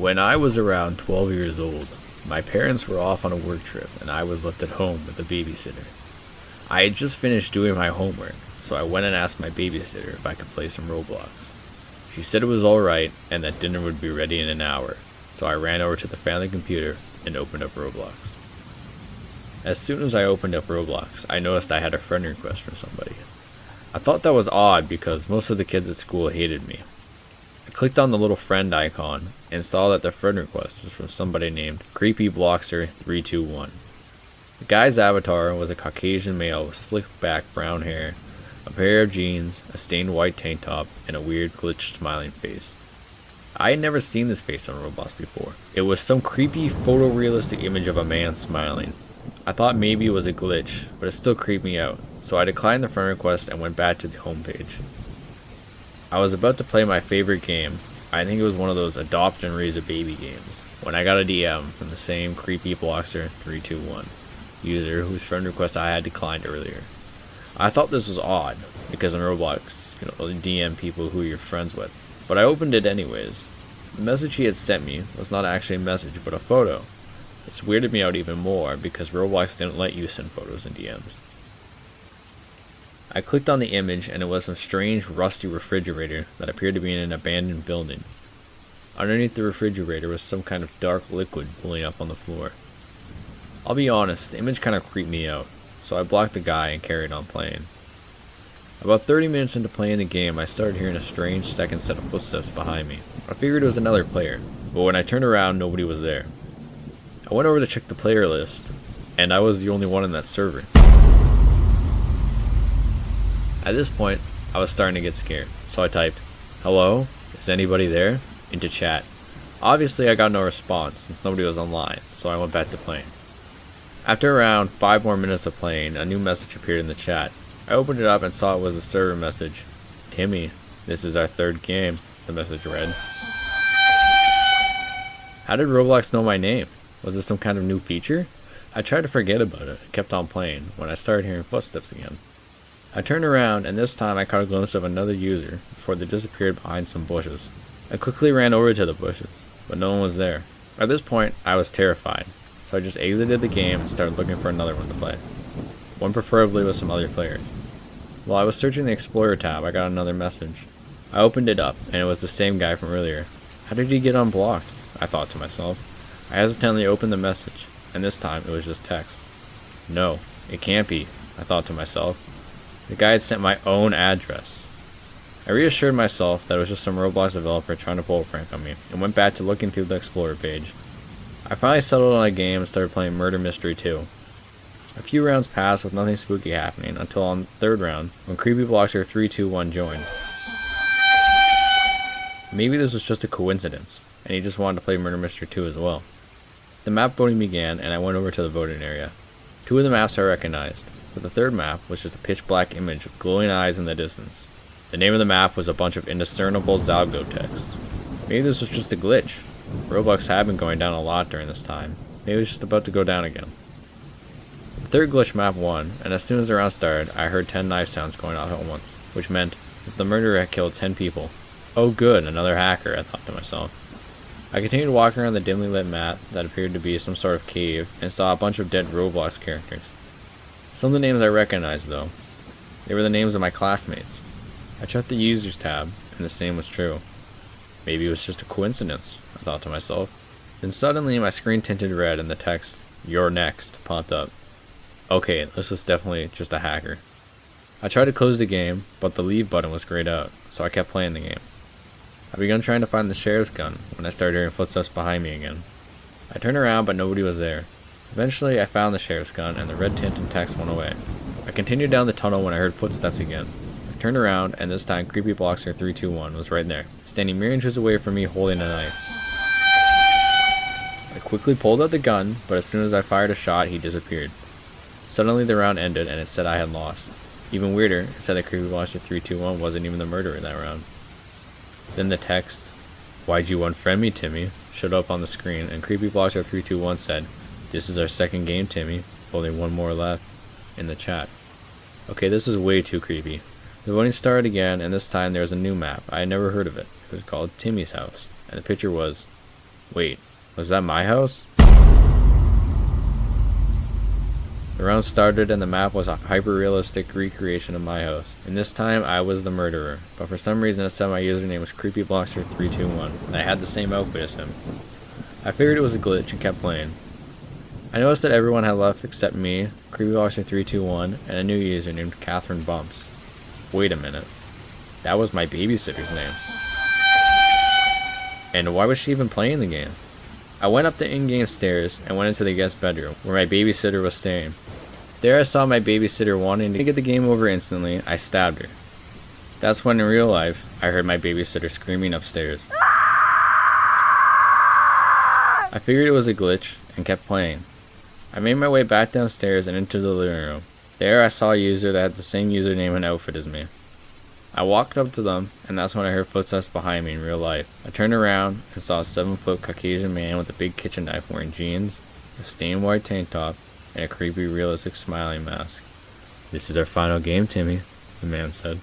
When I was around 12 years old, my parents were off on a work trip and I was left at home with a babysitter. I had just finished doing my homework, so I went and asked my babysitter if I could play some Roblox. She said it was alright and that dinner would be ready in an hour, so I ran over to the family computer and opened up Roblox. As soon as I opened up Roblox, I noticed I had a friend request from somebody. I thought that was odd because most of the kids at school hated me. I clicked on the little friend icon and saw that the friend request was from somebody named Creepypasta321. The guy's avatar was a Caucasian male with slicked back brown hair, a pair of jeans, a stained white tank top, and a weird glitched smiling face. I had never seen this face on Roblox before. It was some creepy photorealistic image of a man smiling. I thought maybe it was a glitch, but it still creeped me out, so I declined the friend request and went back to the homepage. I was about to play my favorite game. I think it was one of those adopt and raise a baby games, when I got a DM from the same Creepypasta321 user whose friend request I had declined earlier. I thought this was odd, because in Roblox, you can DM people who you're friends with, but I opened it anyways. The message he had sent me was not actually a message, but a photo. This weirded me out even more, because Roblox didn't let you send photos in DMs. I clicked on the image and it was some strange rusty refrigerator that appeared to be in an abandoned building. Underneath the refrigerator was some kind of dark liquid pooling up on the floor. I'll be honest, the image kind of creeped me out, so I blocked the guy and carried on playing. About 30 minutes into playing the game, I started hearing a strange second set of footsteps behind me. I figured it was another player, but when I turned around, nobody was there. I went over to check the player list, and I was the only one in that server. At this point, I was starting to get scared, so I typed, "Hello? Is anybody there?" into chat. Obviously, I got no response since nobody was online, so I went back to playing. After around 5 more minutes of playing, a new message appeared in the chat. I opened it up and saw it was a server message. "Timmy, this is our 3rd game," the message read. How did Roblox know my name? Was this some kind of new feature? I tried to forget about it and kept on playing when I started hearing footsteps again. I turned around and this time I caught a glimpse of another user before they disappeared behind some bushes. I quickly ran over to the bushes, but no one was there. At this point, I was terrified, so I just exited the game and started looking for another one to play. One preferably with some other players. While I was searching the Explorer tab, I got another message. I opened it up and it was the same guy from earlier. How did he get unblocked? I thought to myself. I hesitantly opened the message, and this time it was just text. No, it can't be, I thought to myself. The guy had sent my own address. I reassured myself that it was just some Roblox developer trying to pull a prank on me, and went back to looking through the Explorer page. I finally settled on a game and started playing Murder Mystery 2. A few rounds passed with nothing spooky happening until on the 3rd round, when Creepypasta321 joined. Maybe this was just a coincidence, and he just wanted to play Murder Mystery 2 as well. The map voting began, and I went over to the voting area. 2 of the maps I recognized, but the 3rd map was just a pitch black image with glowing eyes in the distance. The name of the map was a bunch of indiscernible Zalgo text. Maybe this was just a glitch. Roblox had been going down a lot during this time. Maybe it was just about to go down again. The 3rd glitch map won, and as soon as the round started, I heard 10 knife sounds going off at once, which meant that the murderer had killed 10 people. Oh good, another hacker, I thought to myself. I continued walking around the dimly lit map that appeared to be some sort of cave, and saw a bunch of dead Roblox characters. Some of the names I recognized though. They were the names of my classmates. I checked the users tab, and the same was true. Maybe it was just a coincidence, I thought to myself. Then suddenly my screen tinted red and the text, "You're next," popped up. Okay, this was definitely just a hacker. I tried to close the game, but the leave button was grayed out, so I kept playing the game. I began trying to find the sheriff's gun when I started hearing footsteps behind me again. I turned around, but nobody was there. Eventually, I found the sheriff's gun, and the red tinted text went away. I continued down the tunnel when I heard footsteps again. I turned around, and this time Creepypasta321 was right there, standing mere inches away from me holding a knife. I quickly pulled out the gun, but as soon as I fired a shot, he disappeared. Suddenly the round ended, and it said I had lost. Even weirder, it said that Creepypasta321 wasn't even the murderer that round. Then the text, "Why'd you unfriend me, Timmy?" showed up on the screen, and Creepypasta321 said, "This is our 2nd game, Timmy. Only 1 more left," in the chat. Okay, this is way too creepy. The voting started again, and this time there was a new map. I had never heard of it. It was called Timmy's House, and the picture was Wait, was that my house? The round started and the map was a hyper-realistic recreation of my house. And this time, I was the murderer. But for some reason, it said my username was Creepypasta321, and I had the same outfit as him. I figured it was a glitch and kept playing. I noticed that everyone had left except me, Creepypasta321, and a new user named Catherine Bumps. Wait a minute. That was my babysitter's name. And why was she even playing the game? I went up the in-game stairs and went into the guest bedroom, where my babysitter was staying. There I saw my babysitter wanting to get the game over instantly. I stabbed her. That's when in real life, I heard my babysitter screaming upstairs. I figured it was a glitch and kept playing. I made my way back downstairs and into the living room. There I saw a user that had the same username and outfit as me. I walked up to them, and that's when I heard footsteps behind me in real life. I turned around and saw a 7-foot Caucasian man with a big kitchen knife wearing jeans, a stained white tank top, and a creepy realistic smiling mask. "This is our final game, Timmy," the man said.